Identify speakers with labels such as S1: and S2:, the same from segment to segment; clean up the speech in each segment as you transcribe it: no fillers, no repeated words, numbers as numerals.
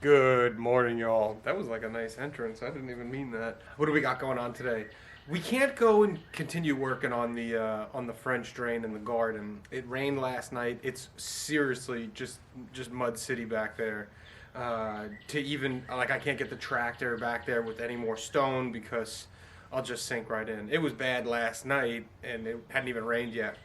S1: Good morning, y'all. That was like a nice entrance. I didn't even mean that. What do we got going on today? We can't go and continue working on the French drain in the garden. It rained last night. It's seriously just mud city back there. To even like I can't get the tractor back there with any more stone because I'll just sink right in. It was bad last night and it hadn't even rained yet.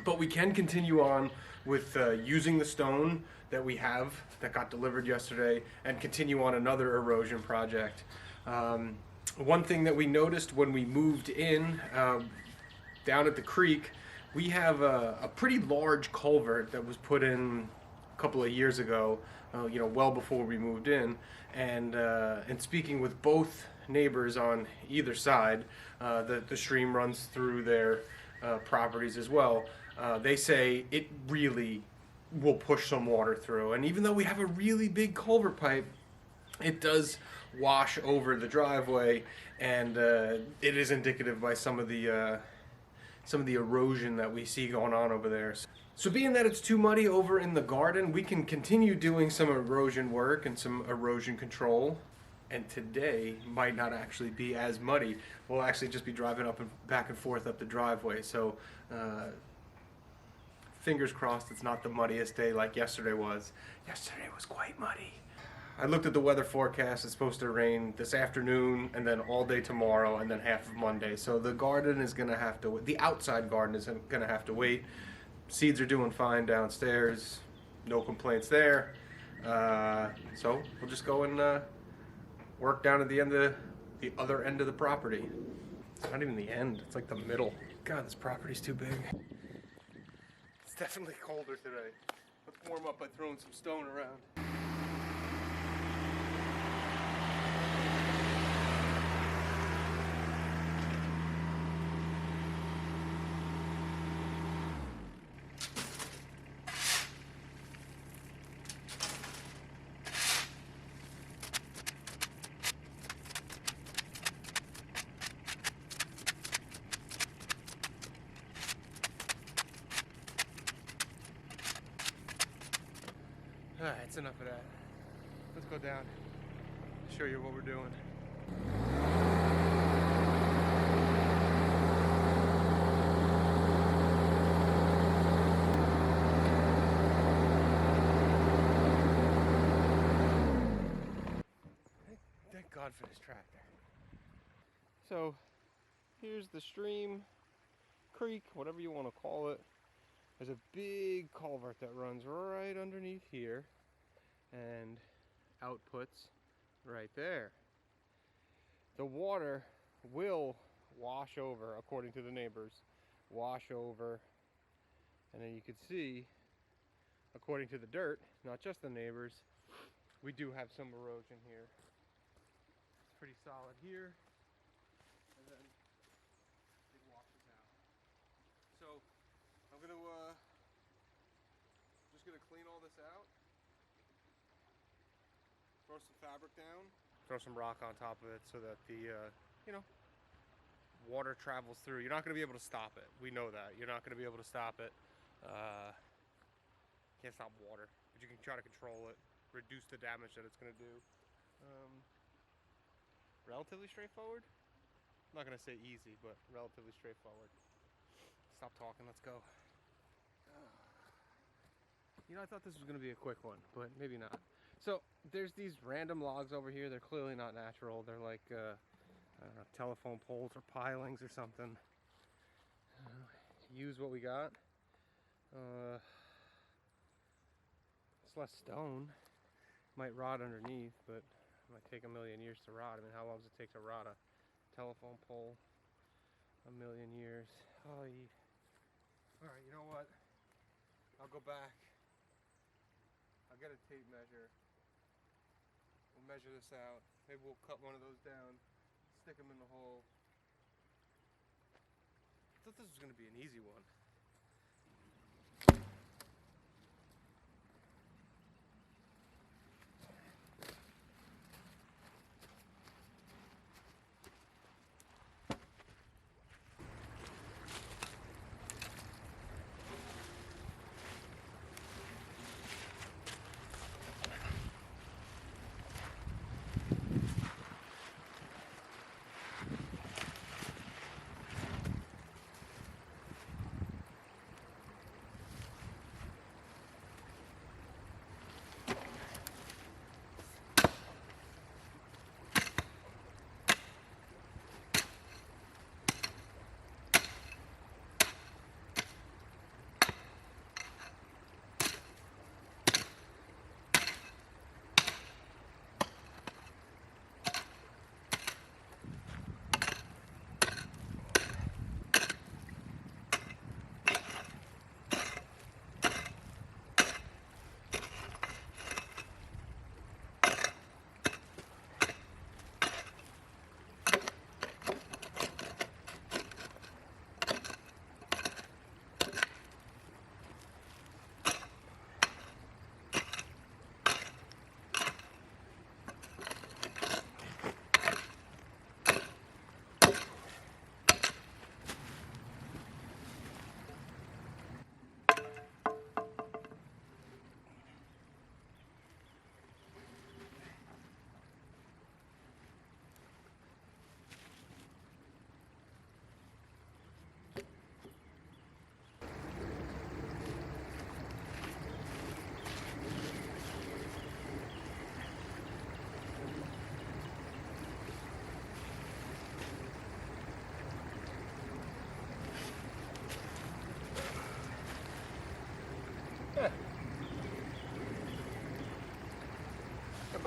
S1: But we can continue on with using the stone that we have that got delivered yesterday and continue on another erosion project. One thing that we noticed when we moved in down at the creek, we have a pretty large culvert that was put in a couple of years ago, well before we moved in. And speaking with both neighbors on either side, the stream runs through their properties as well. They say it really will push some water through. And even though we have a really big culvert pipe, it does wash over the driveway, and it is indicative by some of the erosion that we see going on over there. So being that it's too muddy over in the garden, we can continue doing some erosion work and some erosion control. And today might not actually be as muddy. We'll actually just be driving up and back and forth up the driveway. So fingers crossed it's not the muddiest day like yesterday was. Yesterday was quite muddy. I looked at the weather forecast. It's supposed to rain this afternoon and then all day tomorrow and then half of Monday. So the garden is going to have to, the outside garden is going to have to wait. Seeds are doing fine downstairs. No complaints there. So we'll just go and work down at the other end of the property. It's not even the end. It's like the middle. God, this property's too big. It's definitely colder today. Let's warm up by throwing some stone around. Alright, that's enough of that. Let's go down, show you what we're doing. Thank God for this tractor. So, here's the stream, creek, whatever you want to call it. There's a big culvert that runs right underneath here and outputs right there. The water will wash over, according to the neighbors, wash over, and then you can see, according to the dirt, not just the neighbors, we do have some erosion here. It's pretty solid here, and then it washes out. So I'm gonna just gonna clean all this out, throw some fabric down, throw some rock on top of it so that the water travels through. You're not gonna be able to stop it. We know that. You're not gonna be able to stop it. Can't stop water, but you can try to control it, reduce the damage that it's gonna do. Relatively straightforward. I'm not gonna say easy, but relatively straightforward. Stop talking, let's go. I thought this was going to be a quick one, but maybe not. So, there's these random logs over here. They're clearly not natural. They're like, I don't know, telephone poles or pilings or something. Use what we got. It's less stone. Might rot underneath, but it might take a million years to rot. I mean, how long does it take to rot a telephone pole? A million years. Oh, alright, you know what? I'll go back. I'll get a tape measure. We'll measure this out. Maybe we'll cut one of those down, stick them in the hole. I thought this was going to be an easy one.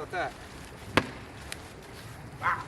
S1: about that? Wow.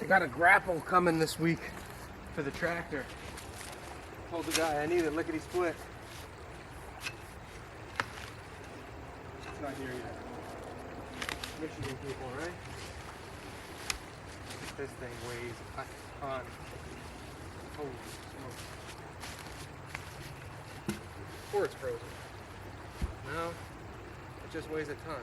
S1: I got a grapple coming this week for the tractor. Told the guy I need it lickety split. It's not here yet. Michigan people, right? This thing weighs a ton. Holy smokes. Or it's frozen. No, it just weighs a ton.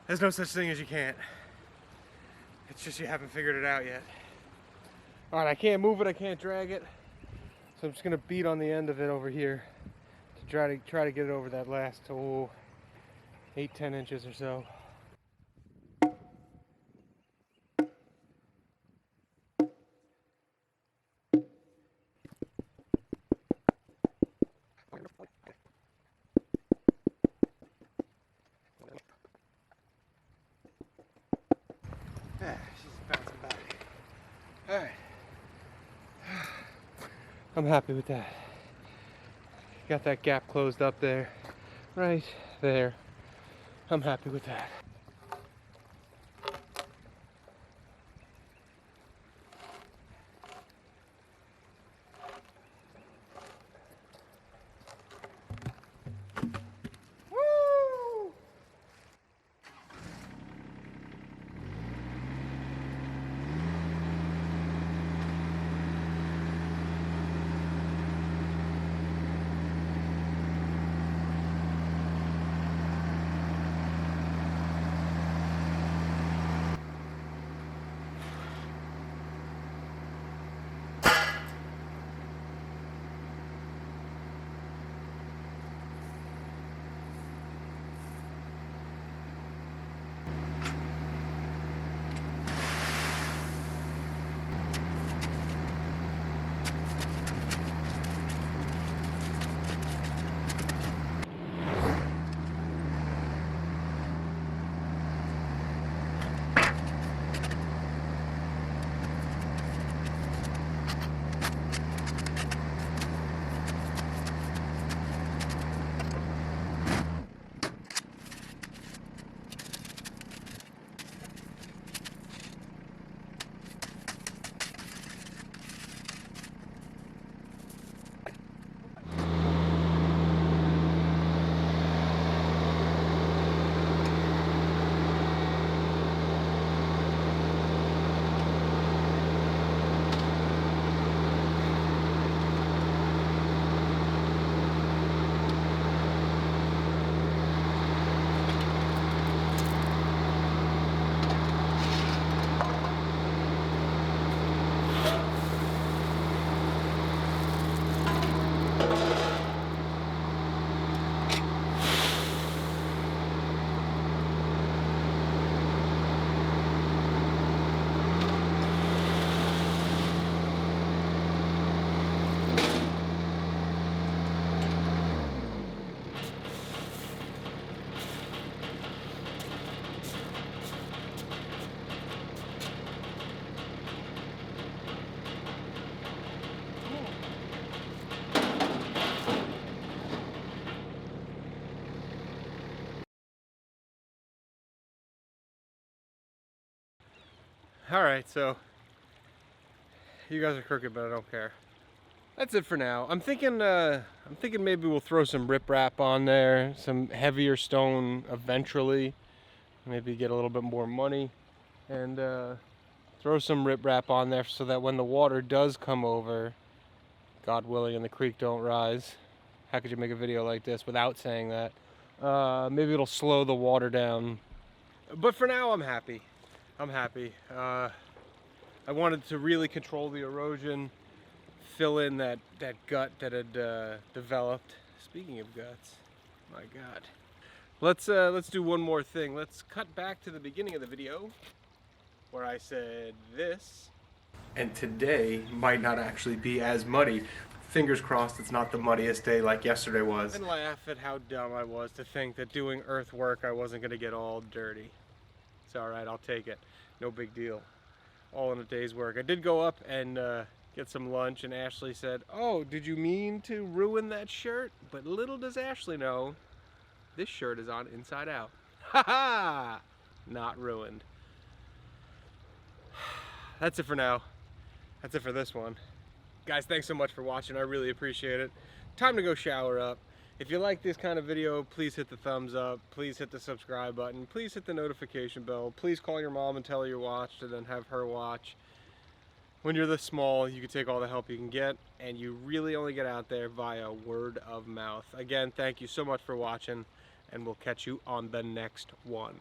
S1: There's no such thing as you can't. It's just you haven't figured it out yet. All right, I can't move it, I can't drag it. So I'm just gonna beat on the end of it over here to try to get it over that last 8-10 inches or so. She's bouncing back. All right. I'm happy with that. Got that gap closed up there, right there. I'm happy with that. All right, so you guys are crooked, but I don't care. That's it for now. I'm thinking maybe we'll throw some riprap on there, some heavier stone eventually. Maybe get a little bit more money, and throw some riprap on there so that when the water does come over, God willing, and the creek don't rise. How could you make a video like this without saying that? Maybe it'll slow the water down. But for now, I'm happy. I'm happy. I wanted to really control the erosion, fill in that gut that had developed. Speaking of guts, my God. Let's do one more thing. Let's cut back to the beginning of the video where I said this. And today might not actually be as muddy. Fingers crossed it's not the muddiest day like yesterday was. And laugh at how dumb I was to think that doing earthwork I wasn't gonna get all dirty. It's all right, I'll take it. No big deal. All in a day's work. I did go up and get some lunch, and Ashley said, "Oh, did you mean to ruin that shirt?" But little does Ashley know, this shirt is on inside out. Ha ha! Not ruined. That's it for now. That's it for this one. Guys, thanks so much for watching. I really appreciate it. Time to go shower up. If you like this kind of video, please hit the thumbs up. Please hit the subscribe button. Please hit the notification bell. Please call your mom and tell her you watched and then have her watch. When you're this small, you can take all the help you can get, and you really only get out there via word of mouth. Again, thank you so much for watching, and we'll catch you on the next one.